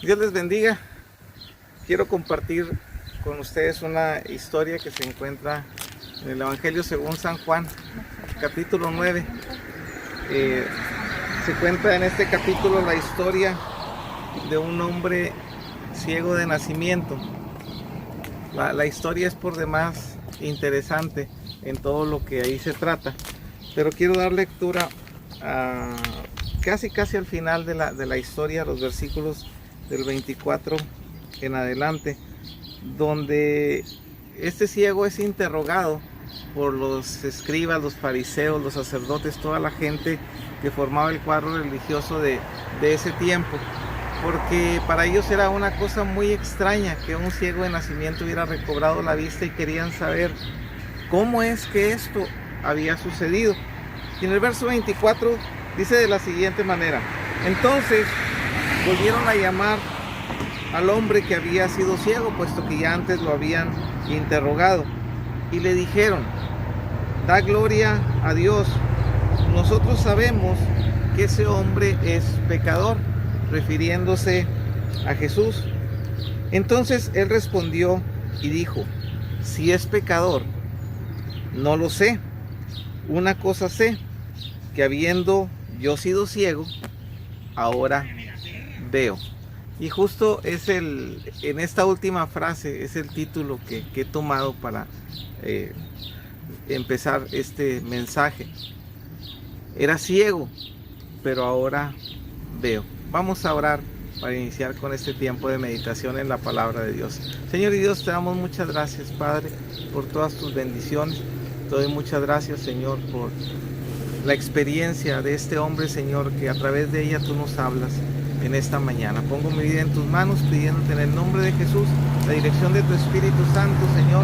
Dios les bendiga. Quiero compartir con ustedes una historia que se encuentra en el Evangelio según San Juan, capítulo 9. Se cuenta en este capítulo la historia de un hombre ciego de nacimiento. La historia es por demás interesante en todo lo que ahí se trata, pero quiero dar lectura a casi al final de la historia, los versículos del 24 en adelante, donde este ciego es interrogado por los escribas, los fariseos, los sacerdotes, toda la gente que formaba el cuadro religioso de ese tiempo, porque para ellos era una cosa muy extraña que un ciego de nacimiento hubiera recobrado la vista y querían saber cómo es que esto había sucedido. Y en el verso 24 dice de la siguiente manera: entonces volvieron a llamar al hombre que había sido ciego, puesto que ya antes lo habían interrogado, y le dijeron: da gloria a Dios, nosotros sabemos que ese hombre es pecador, refiriéndose a Jesús. Entonces él respondió y dijo: si es pecador, no lo sé. Una cosa sé, que habiendo yo sido ciego, ahora veo. Y justo es en esta última frase es el título que he tomado para empezar este mensaje. Era ciego, pero ahora veo. Vamos a orar para iniciar con este tiempo de meditación en la palabra de Dios. Señor y Dios, te damos muchas gracias, Padre, por todas tus bendiciones. Te doy muchas gracias, Señor, por la experiencia de este hombre, Señor, que a través de ella tú nos hablas en esta mañana. Pongo mi vida en tus manos, pidiéndote en el nombre de Jesús la dirección de tu Espíritu Santo, Señor,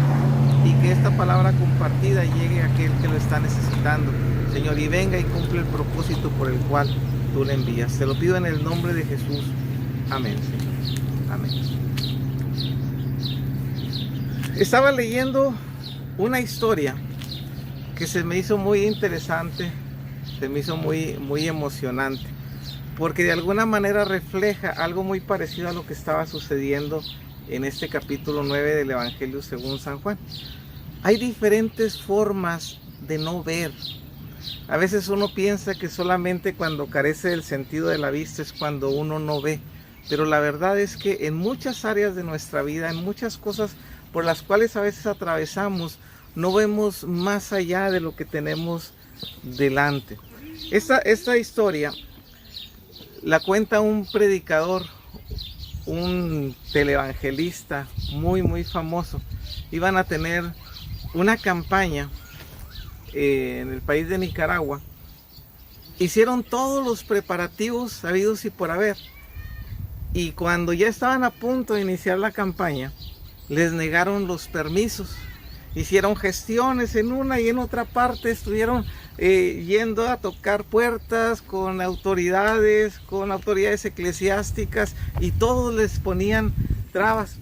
y que esta palabra compartida llegue a aquel que lo está necesitando, Señor, y venga y cumple el propósito por el cual tú le envías. Te lo pido en el nombre de Jesús. Amén, Señor. Amén. Estaba leyendo una historia que se me hizo muy interesante, se me hizo muy emocionante, porque de alguna manera refleja algo muy parecido a lo que estaba sucediendo en este capítulo 9 del Evangelio según San Juan. Hay diferentes formas de no ver. A veces uno piensa que solamente cuando carece del sentido de la vista es cuando uno no ve, pero la verdad es que en muchas áreas de nuestra vida, en muchas cosas por las cuales a veces atravesamos, no vemos más allá de lo que tenemos delante. Esta historia la cuenta un predicador, un televangelista muy famoso. Iban a tener una campaña en el país de Nicaragua. Hicieron todos los preparativos habidos y por haber, y cuando ya estaban a punto de iniciar la campaña, les negaron los permisos. Hicieron gestiones en una y en otra parte, estuvieron yendo a tocar puertas con autoridades eclesiásticas, y todos les ponían trabas.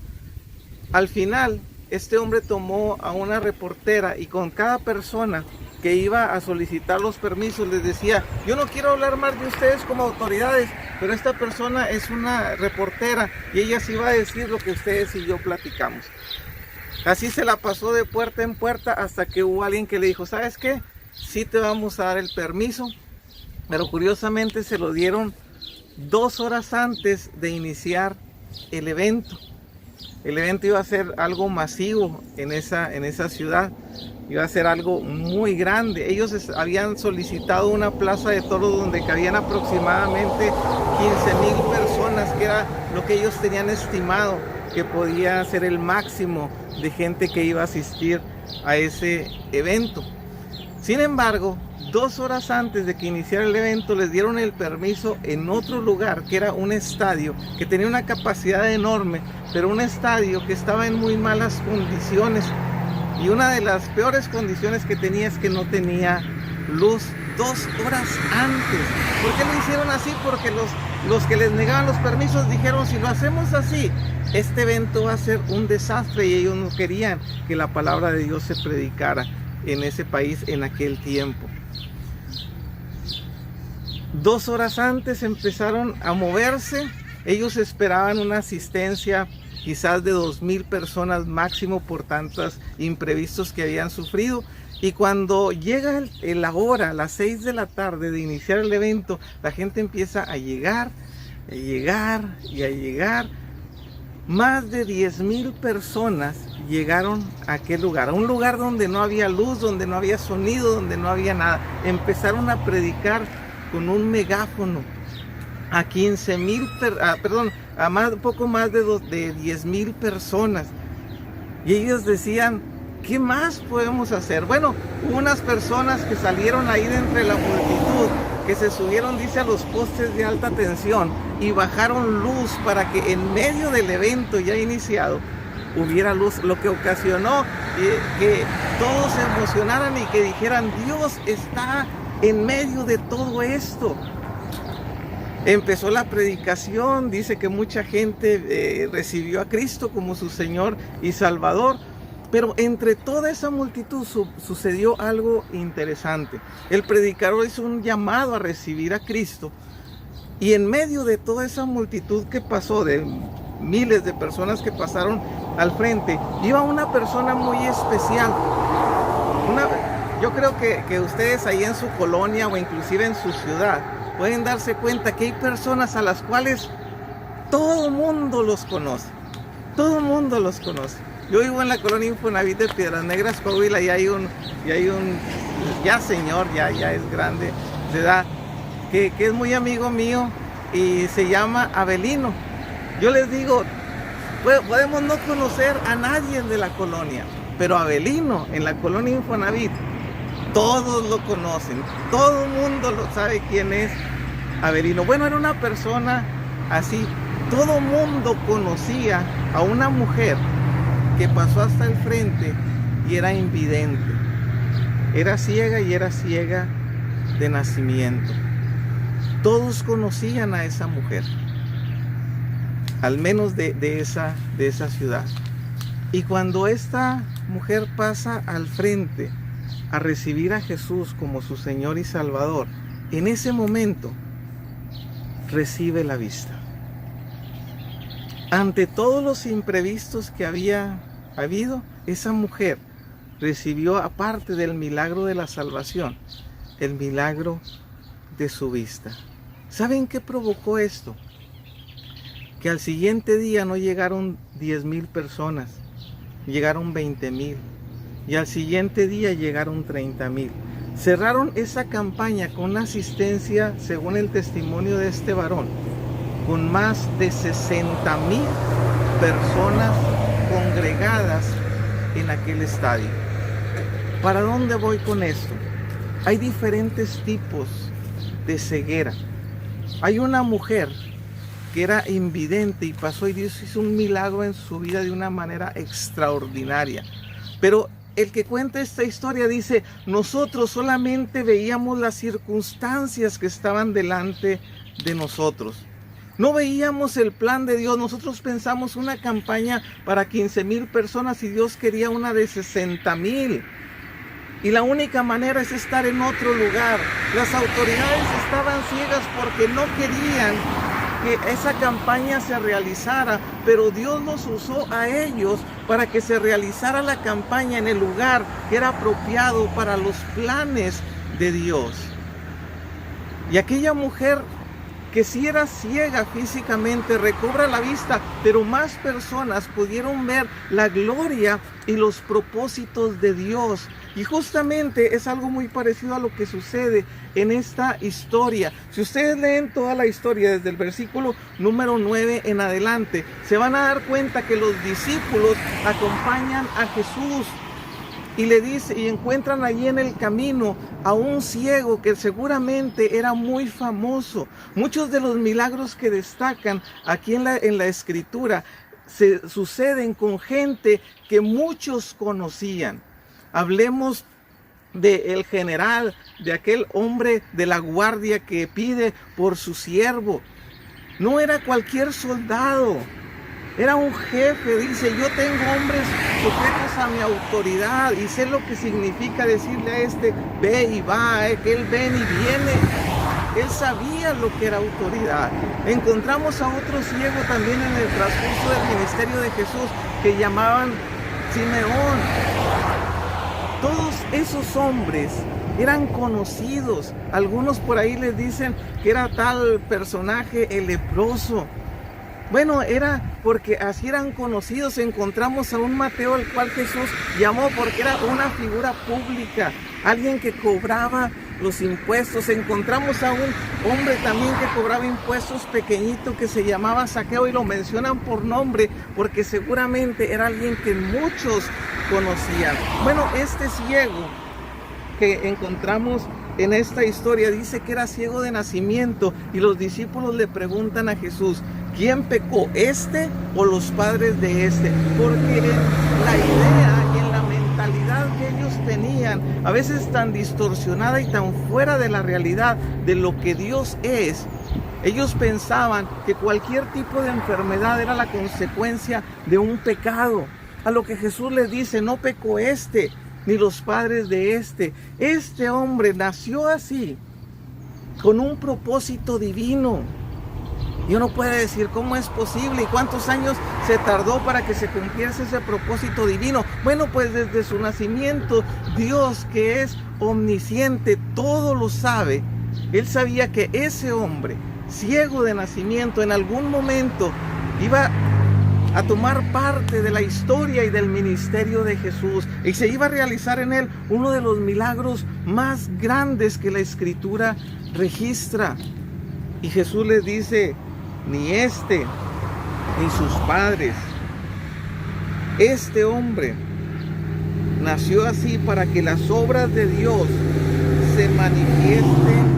Al final, este hombre tomó a una reportera y con cada persona que iba a solicitar los permisos les decía: yo no quiero hablar más de ustedes como autoridades, pero esta persona es una reportera y ella sí va a decir lo que ustedes y yo platicamos. Así se la pasó de puerta en puerta hasta que hubo alguien que le dijo: ¿sabes qué? Sí te vamos a dar el permiso. Pero curiosamente se lo dieron 2 horas antes de iniciar el evento. El evento iba a ser algo masivo en esa ciudad. Iba a ser algo muy grande. Ellos habían solicitado una plaza de toros donde cabían aproximadamente 15,000 personas, que era lo que ellos tenían estimado que podía ser el máximo de gente que iba a asistir a ese evento. Sin embargo, 2 horas antes de que iniciara el evento, les dieron el permiso en otro lugar, que era un estadio que tenía una capacidad enorme, pero un estadio que estaba en muy malas condiciones. Y una de las peores condiciones que tenía es que no tenía luz 2 horas antes. ¿Por qué lo hicieron así? Porque los que les negaban los permisos dijeron: si lo hacemos así, este evento va a ser un desastre, y ellos no querían que la palabra de Dios se predicara en ese país en aquel tiempo. 2 horas antes empezaron a moverse Ellos esperaban una asistencia quizás de 2,000 personas máximo por tantos imprevistos que habían sufrido. Y cuando llega la hora, las 6 de la tarde de iniciar el evento, la gente empieza a llegar, a llegar y a llegar. Más de 10,000 personas llegaron a aquel lugar, a un lugar donde no había luz, donde no había sonido, donde no había nada. Empezaron a predicar con un megáfono a 15,000, poco más de 10,000 personas. Y ellos decían, ¿qué más podemos hacer? Bueno, hubo unas personas que salieron ahí de entre la multitud, que se subieron, dice, a los postes de alta tensión y bajaron luz para que en medio del evento ya iniciado hubiera luz, lo que ocasionó que todos se emocionaran y que dijeran, Dios está en medio de todo esto. Empezó la predicación, dice que mucha gente recibió a Cristo como su Señor y Salvador. Pero entre toda esa multitud sucedió algo interesante. El predicador hizo un llamado a recibir a Cristo. Y en medio de toda esa multitud que pasó, de miles de personas que pasaron al frente, iba una persona muy especial. Yo creo que ustedes ahí en su colonia o inclusive en su ciudad pueden darse cuenta que hay personas a las cuales todo mundo los conoce. Todo mundo los conoce. Yo vivo en la colonia Infonavit de Piedras Negras, Coahuila, y hay un ya señor, ya es grande de edad, que es muy amigo mío y se llama Avelino. Yo les digo, podemos no conocer a nadie de la colonia, pero Avelino en la colonia Infonavit, todos lo conocen, todo el mundo lo sabe quién es Avelino. Bueno, era una persona así, todo el mundo conocía a una mujer que pasó hasta el frente y era invidente, era ciega y era ciega de nacimiento. Todos conocían a esa mujer, al menos de esa ciudad. Y cuando esta mujer pasa al frente a recibir a Jesús como su Señor y Salvador, en ese momento recibe la vista. Ante todos los imprevistos que había habido, esa mujer recibió, aparte del milagro de la salvación, el milagro de su vista. ¿Saben qué provocó esto? Que al siguiente día no llegaron 10,000 personas, llegaron 20,000, y al siguiente día llegaron 30,000. Cerraron esa campaña con una asistencia, según el testimonio de este varón, con más de 60,000 personas congregadas en aquel estadio. ¿Para dónde voy con esto? Hay diferentes tipos de ceguera. Hay una mujer que era invidente y pasó y Dios hizo un milagro en su vida de una manera extraordinaria. Pero el que cuenta esta historia dice, nosotros solamente veíamos las circunstancias que estaban delante de nosotros. No veíamos el plan de Dios. Nosotros pensamos una campaña para 15,000 personas y Dios quería una de 60,000. Y la única manera es estar en otro lugar. Las autoridades estaban ciegas porque no querían que esa campaña se realizara, pero Dios los usó a ellos para que se realizara la campaña en el lugar que era apropiado para los planes de Dios. Y aquella mujer, que si era ciega físicamente, recobra la vista, pero más personas pudieron ver la gloria y los propósitos de Dios. Y justamente es algo muy parecido a lo que sucede en esta historia. Si ustedes leen toda la historia desde el versículo número 9 en adelante, se van a dar cuenta que los discípulos acompañan a Jesús y le dice, y encuentran allí en el camino a un ciego que seguramente era muy famoso. Muchos de los milagros que destacan aquí en la escritura suceden con gente que muchos conocían. Hablemos del general, de aquel hombre de la guardia que pide por su siervo. No era cualquier soldado, era un jefe. Dice, yo tengo hombres sujetos a mi autoridad y sé lo que significa decirle a este, ve y va, que él ven y viene. Él sabía lo que era autoridad. Encontramos a otro ciego también en el transcurso del ministerio de Jesús que llamaban Simeón. Todos esos hombres eran conocidos. Algunos por ahí les dicen que era tal personaje el leproso. Bueno, era porque así eran conocidos. Encontramos a un Mateo, al cual Jesús llamó porque era una figura pública, alguien que cobraba los impuestos. Encontramos a un hombre también que cobraba impuestos pequeñito, que se llamaba Zaqueo, y lo mencionan por nombre porque seguramente era alguien que muchos conocían. Bueno, este ciego que encontramos en esta historia dice que era ciego de nacimiento, y los discípulos le preguntan a Jesús: ¿quién pecó, este o los padres de este? Porque en la idea y en la mentalidad que ellos tenían, a veces tan distorsionada y tan fuera de la realidad de lo que Dios es, ellos pensaban que cualquier tipo de enfermedad era la consecuencia de un pecado. A lo que Jesús les dice: no pecó este ni los padres de este. Este hombre nació así, con un propósito divino. Y uno puede decir: ¿cómo es posible? ¿Y cuántos años se tardó para que se cumpliese ese propósito divino? Bueno, pues desde su nacimiento, Dios, que es omnisciente, todo lo sabe, Él sabía que ese hombre, ciego de nacimiento, en algún momento iba a tomar parte de la historia y del ministerio de Jesús, y se iba a realizar en él uno de los milagros más grandes que la Escritura registra. Y Jesús les dice: ni este ni sus padres. Este hombre nació así para que las obras de Dios se manifiesten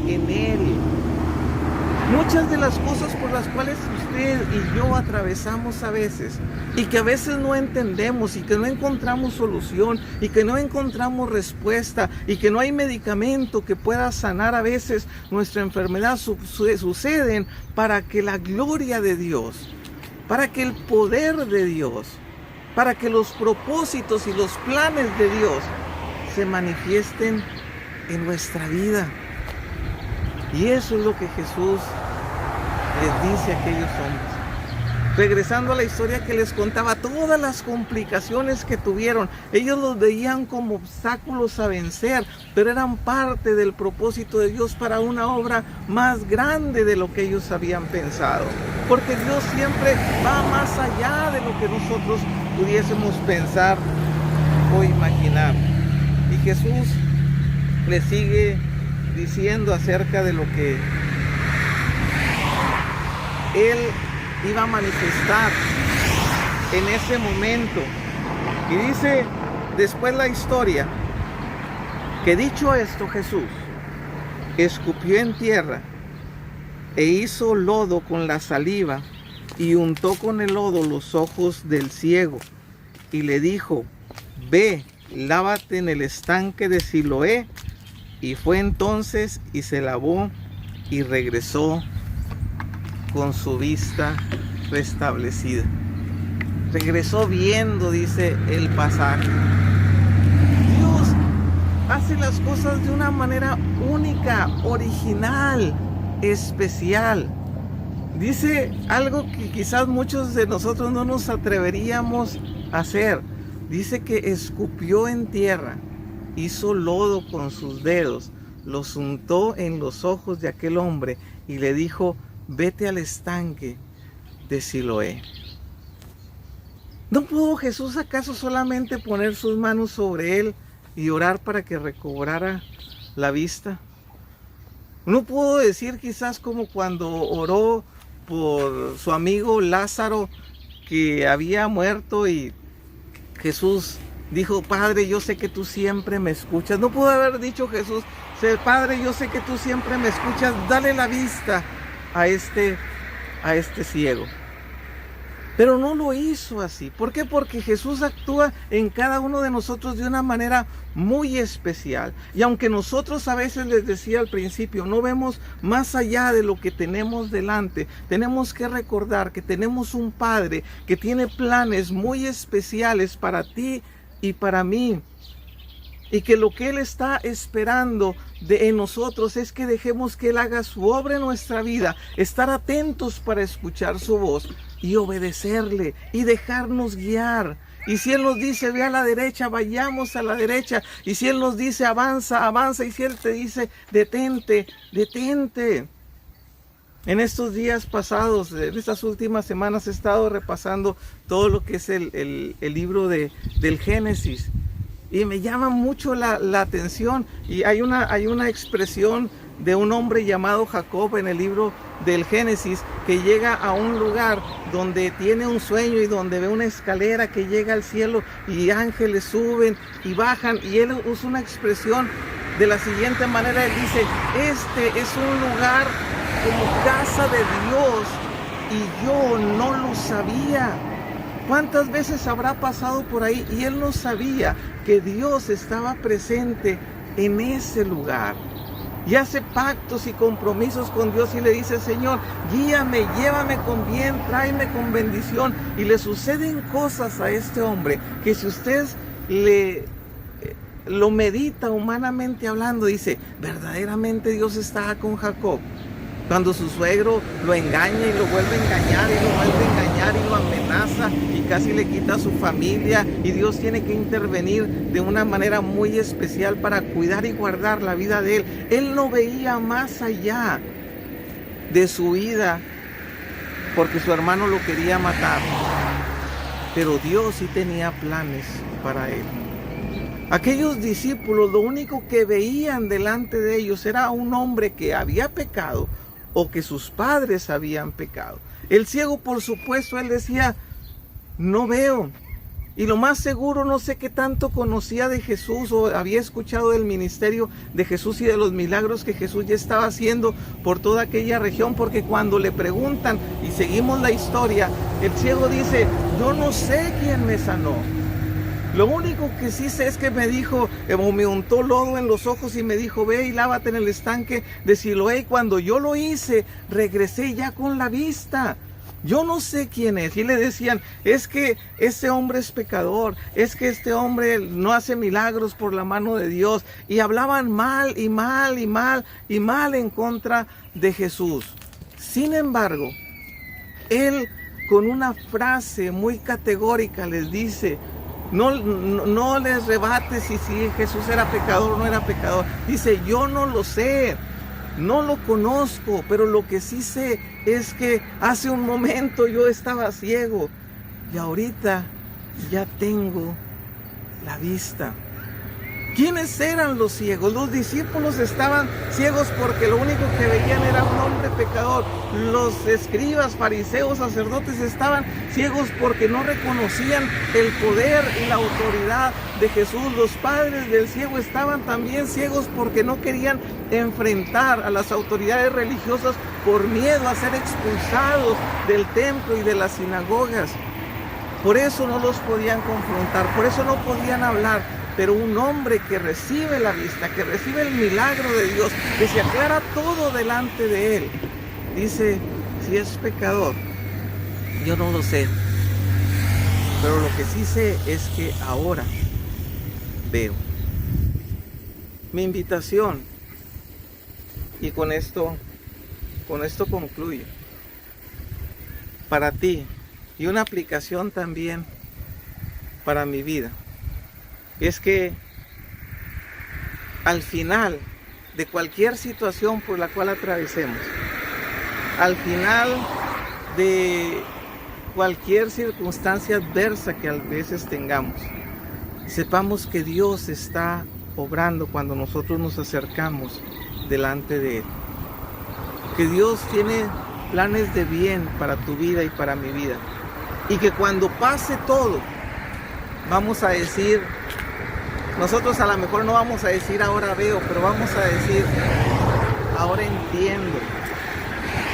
en él. Muchas de las cosas por las cuales usted y yo atravesamos a veces, y que a veces no entendemos, y que no encontramos solución, y que no encontramos respuesta, y que no hay medicamento que pueda sanar a veces nuestra enfermedad, suceden para que la gloria de Dios, para que el poder de Dios, para que los propósitos y los planes de Dios se manifiesten en nuestra vida. Y eso es lo que Jesús les dice a aquellos hombres. Regresando a la historia que les contaba, todas las complicaciones que tuvieron, ellos los veían como obstáculos a vencer, pero eran parte del propósito de Dios para una obra más grande de lo que ellos habían pensado. Porque Dios siempre va más allá de lo que nosotros pudiésemos pensar o imaginar. Y Jesús le sigue diciendo acerca de lo que Él iba a manifestar en ese momento. Y dice después la historia que, dicho esto, Jesús escupió en tierra e hizo lodo con la saliva y untó con el lodo los ojos del ciego y le dijo: ve, lávate en el estanque de Siloé. Y fue entonces y se lavó y regresó con su vista restablecida. Regresó viendo, dice el pasaje. Dios hace las cosas de una manera única, original, especial. Dice algo que quizás muchos de nosotros no nos atreveríamos a hacer. Dice que escupió en tierra, hizo lodo con sus dedos, los untó en los ojos de aquel hombre y le dijo: vete al estanque de Siloé. ¿No pudo Jesús acaso solamente poner sus manos sobre él y orar para que recobrara la vista? ¿No pudo decir quizás como cuando oró por su amigo Lázaro, que había muerto, y Jesús dijo: Padre, yo sé que tú siempre me escuchas? ¿No pudo haber dicho Jesús: Padre, yo sé que tú siempre me escuchas, dale la vista a este ciego? Pero no lo hizo así. ¿Por qué? Porque Jesús actúa en cada uno de nosotros de una manera muy especial. Y aunque nosotros a veces, les decía al principio, no vemos más allá de lo que tenemos delante, tenemos que recordar que tenemos un Padre que tiene planes muy especiales para ti y para mí. Y que lo que Él está esperando en nosotros es que dejemos que Él haga su obra en nuestra vida, estar atentos para escuchar su voz y obedecerle y dejarnos guiar. Y si Él nos dice, ve a la derecha, vayamos a la derecha. Y si Él nos dice, avanza, avanza. Y si Él te dice, detente, detente. En estos días pasados, en estas últimas semanas, he estado repasando todo lo que es el libro del Génesis. Y me llama mucho la atención. Y hay una expresión de un hombre llamado Jacob en el libro del Génesis, que llega a un lugar donde tiene un sueño y donde ve una escalera que llega al cielo y ángeles suben y bajan, y él usa una expresión de la siguiente manera. Él dice, este es un lugar como casa de Dios y yo no lo sabía. ¿Cuántas veces habrá pasado por ahí y él no sabía que Dios estaba presente en ese lugar? Y hace pactos y compromisos con Dios y le dice, Señor, guíame, llévame con bien, tráeme con bendición. Y le suceden cosas a este hombre que si usted lo medita humanamente hablando, dice, verdaderamente Dios estaba con Jacob. Cuando su suegro lo engaña y lo vuelve a engañar y lo vuelve a engañar y lo amenaza y casi le quita a su familia, y Dios tiene que intervenir de una manera muy especial para cuidar y guardar la vida de él. Él no veía más allá de su vida porque su hermano lo quería matar, pero Dios sí tenía planes para él. Aquellos discípulos lo único que veían delante de ellos era un hombre que había pecado o que sus padres habían pecado. El ciego, por supuesto, él decía, no veo. Y lo más seguro, no sé qué tanto conocía de Jesús o había escuchado del ministerio de Jesús y de los milagros que Jesús ya estaba haciendo por toda aquella región, porque cuando le preguntan y seguimos la historia, el ciego dice, yo no sé quién me sanó. Lo único que sí sé es que me dijo, me untó lodo en los ojos y me dijo, ve y lávate en el estanque de Siloé. Y cuando yo lo hice, regresé ya con la vista. Yo no sé quién es. Y le decían, es que este hombre es pecador, es que este hombre no hace milagros por la mano de Dios. Y hablaban mal y mal y mal y mal en contra de Jesús. Sin embargo, él con una frase muy categórica les dice, no les rebate si Jesús era pecador o no era pecador. Dice, yo no lo sé, no lo conozco, pero lo que sí sé es que hace un momento yo estaba ciego y ahorita ya tengo la vista. ¿Quiénes eran los ciegos? Los discípulos estaban ciegos porque lo único que veían era un hombre pecador. Los escribas, fariseos, sacerdotes estaban ciegos porque no reconocían el poder y la autoridad de Jesús. Los padres del ciego estaban también ciegos porque no querían enfrentar a las autoridades religiosas por miedo a ser expulsados del templo y de las sinagogas. Por eso no los podían confrontar, por eso no podían hablar. Pero un hombre que recibe la vista, que recibe el milagro de Dios, que se aclara todo delante de él, dice, si es pecador, yo no lo sé. Pero lo que sí sé es que ahora veo. Mi invitación, y con esto concluyo, para ti, y una aplicación también para mi vida, es que al final de cualquier situación por la cual atravesemos, al final de cualquier circunstancia adversa que a veces tengamos, sepamos que Dios está obrando cuando nosotros nos acercamos delante de Él. Que Dios tiene planes de bien para tu vida y para mi vida. Y que cuando pase todo, vamos a decir, nosotros a lo mejor no vamos a decir ahora veo, pero vamos a decir ahora entiendo.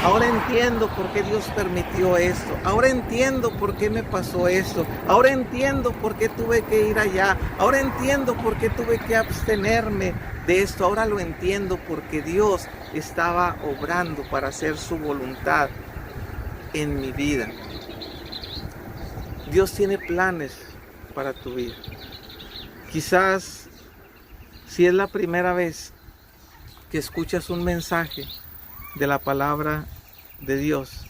Ahora entiendo por qué Dios permitió esto. Ahora entiendo por qué me pasó esto. Ahora entiendo por qué tuve que ir allá. Ahora entiendo por qué tuve que abstenerme de esto. Ahora lo entiendo porque Dios estaba obrando para hacer su voluntad en mi vida. Dios tiene planes para tu vida. Quizás Si es la primera vez que escuchas un mensaje de la palabra de Dios,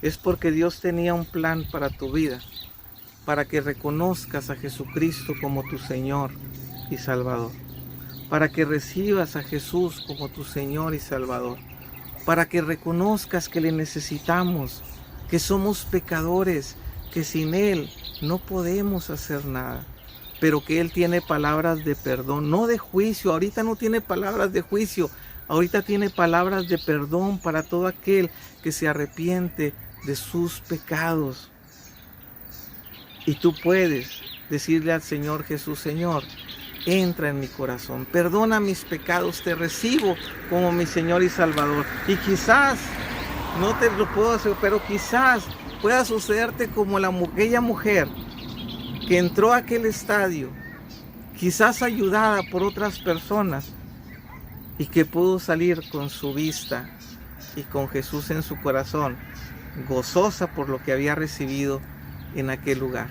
es porque Dios tenía un plan para tu vida, para que reconozcas a Jesucristo como tu Señor y Salvador, para que recibas a Jesús como tu Señor y Salvador, para que reconozcas que le necesitamos, que somos pecadores, que sin Él no podemos hacer nada, pero que Él tiene palabras de perdón, no de juicio. Ahorita no tiene palabras de juicio, ahorita tiene palabras de perdón para todo aquel que se arrepiente de sus pecados. Y tú puedes decirle al Señor Jesús: Señor, entra en mi corazón, perdona mis pecados, te recibo como mi Señor y Salvador. Y quizás, no te lo puedo hacer, pero quizás pueda sucederte como aquella mujer que entró a aquel estadio, quizás ayudada por otras personas, y que pudo salir con su vista y con Jesús en su corazón, gozosa por lo que había recibido en aquel lugar.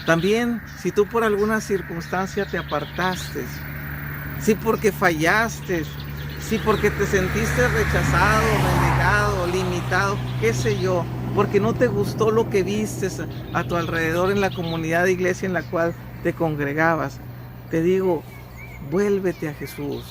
También, si tú por alguna circunstancia te apartaste, si porque fallaste, si porque te sentiste rechazado, renegado, limitado, qué sé yo, porque no te gustó lo que viste a tu alrededor en la comunidad de iglesia en la cual te congregabas, te digo, vuélvete a Jesús.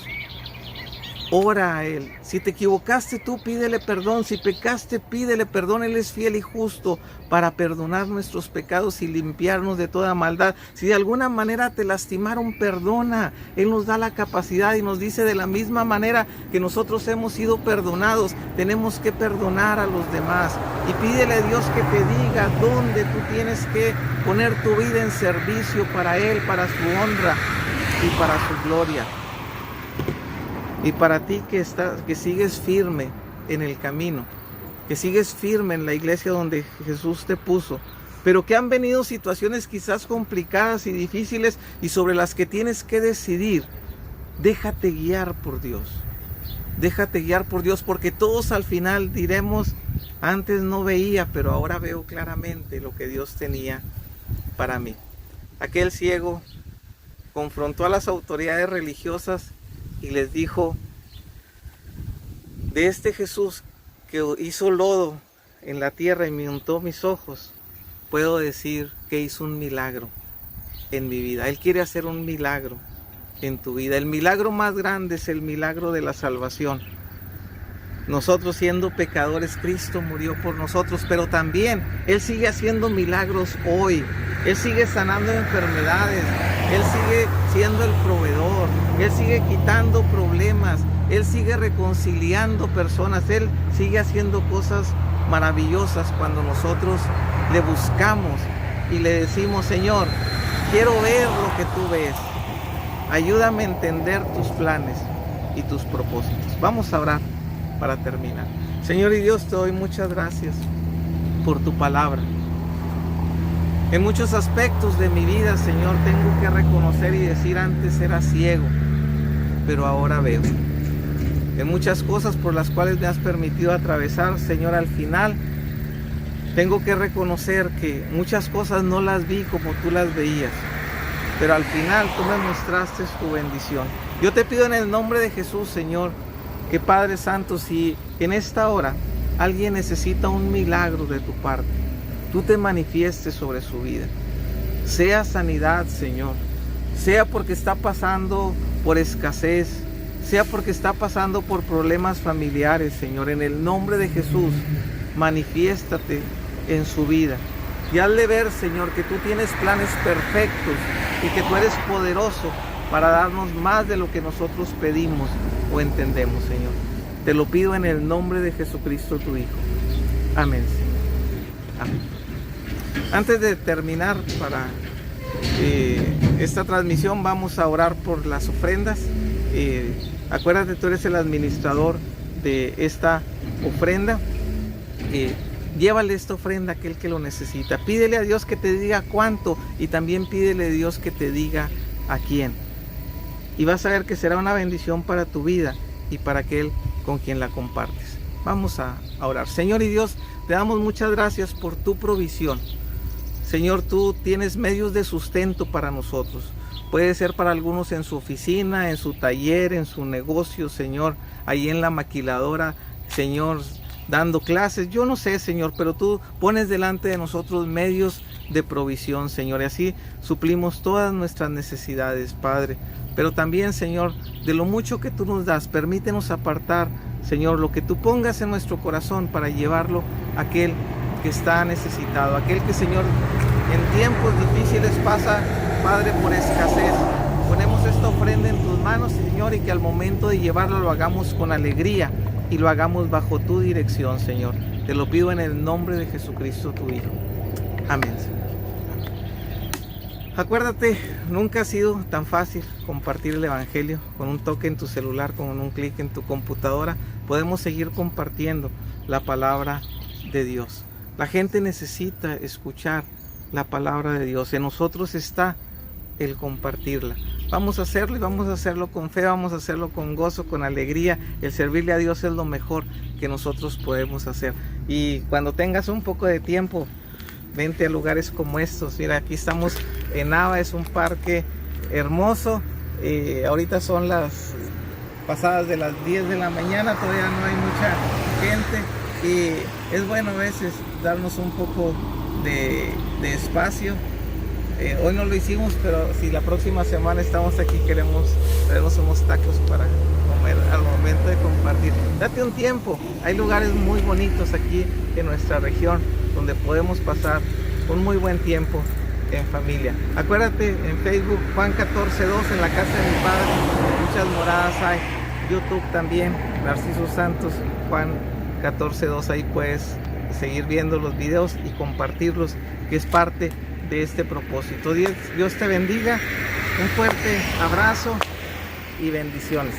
Ora a Él. Si te equivocaste tú, pídele perdón. Si pecaste, pídele perdón. Él es fiel y justo para perdonar nuestros pecados y limpiarnos de toda maldad. Si de alguna manera te lastimaron, perdona. Él nos da la capacidad y nos dice: de la misma manera que nosotros hemos sido perdonados, tenemos que perdonar a los demás. Y pídele a Dios que te diga dónde tú tienes que poner tu vida en servicio para Él, para su honra y para su gloria. Y para ti que sigues firme en el camino, que sigues firme en la iglesia donde Jesús te puso, pero que han venido situaciones quizás complicadas y difíciles y sobre las que tienes que decidir, déjate guiar por Dios. Déjate guiar por Dios, porque todos al final diremos: antes no veía, pero ahora veo claramente lo que Dios tenía para mí. Aquel ciego confrontó a las autoridades religiosas y les dijo: de este Jesús que hizo lodo en la tierra y me untó mis ojos, puedo decir que hizo un milagro en mi vida. Él quiere hacer un milagro en tu vida. El milagro más grande es el milagro de la salvación. Nosotros, siendo pecadores, Cristo murió por nosotros, pero también Él sigue haciendo milagros hoy. Él sigue sanando enfermedades, Él sigue siendo el proveedor, Él sigue quitando problemas, Él sigue reconciliando personas, Él sigue haciendo cosas maravillosas cuando nosotros le buscamos y le decimos: Señor, quiero ver lo que tú ves, ayúdame a entender tus planes y tus propósitos. Vamos a orar para terminar. Señor y Dios, te doy muchas gracias por tu palabra. En muchos aspectos de mi vida, Señor, tengo que reconocer y decir: antes era ciego, pero ahora veo. En muchas cosas por las cuales me has permitido atravesar, Señor, al final tengo que reconocer que muchas cosas no las vi como tú las veías, pero al final tú me mostraste tu bendición. Yo te pido en el nombre de Jesús, Señor, que Padre Santo, si en esta hora alguien necesita un milagro de tu parte, tú te manifiestes sobre su vida. Sea sanidad, Señor, sea porque está pasando por escasez, sea porque está pasando por problemas familiares, Señor, en el nombre de Jesús, manifiéstate en su vida. Y hazle ver, Señor, que tú tienes planes perfectos y que tú eres poderoso para darnos más de lo que nosotros pedimos o entendemos, Señor. Te lo pido en el nombre de Jesucristo, tu Hijo. Amén, Señor. Amén. Antes de terminar esta transmisión, vamos a orar por las ofrendas. Acuérdate, tú eres el administrador de esta ofrenda. Llévale esta ofrenda a aquel que lo necesita. Pídele a Dios que te diga cuánto y también pídele a Dios que te diga a quién. Y vas a ver que será una bendición para tu vida y para aquel con quien la compartes. Vamos a orar. Señor y Dios, te damos muchas gracias por tu provisión. Señor, tú tienes medios de sustento para nosotros. Puede ser para algunos en su oficina, en su taller, en su negocio, Señor, ahí en la maquiladora, Señor, dando clases. Yo no sé, Señor, pero tú pones delante de nosotros medios de provisión, Señor, y así suplimos todas nuestras necesidades, Padre. Pero también, Señor, de lo mucho que tú nos das, permítenos apartar, Señor, lo que tú pongas en nuestro corazón para llevarlo a aquel que está necesitado, aquel que, Señor, en tiempos difíciles pasa, Padre, por escasez. Ponemos esta ofrenda en tus manos, Señor, y que al momento de llevarla lo hagamos con alegría y lo hagamos bajo tu dirección, Señor. Te lo pido en el nombre de Jesucristo, tu Hijo. Amén, Señor. Acuérdate, nunca ha sido tan fácil compartir el Evangelio. Con un toque en tu celular, con un clic en tu computadora, podemos seguir compartiendo la palabra de Dios. La gente necesita escuchar la palabra de Dios. En nosotros está el compartirla. Vamos a hacerlo, y vamos a hacerlo con fe, vamos a hacerlo con gozo, con alegría. El servirle a Dios es lo mejor que nosotros podemos hacer. Y cuando tengas un poco de tiempo, vente a lugares como estos. Mira, aquí estamos en Nava, es un parque hermoso. Ahorita son las pasadas de las 10 de la mañana, todavía no hay mucha gente. Y es bueno a veces darnos un poco de espacio. Hoy no lo hicimos, pero si la próxima semana estamos aquí, queremos traernos unos tacos para comer al momento de compartir. Date un tiempo, hay lugares muy bonitos aquí en nuestra región donde podemos pasar un muy buen tiempo en familia. Acuérdate, en Facebook, Juan 14:2, en la casa de mi Padre, muchas moradas hay. YouTube también, Narciso Santos, Juan 14:2, ahí puedes seguir viendo los videos y compartirlos, que es parte de este propósito. Dios te bendiga, un fuerte abrazo y bendiciones.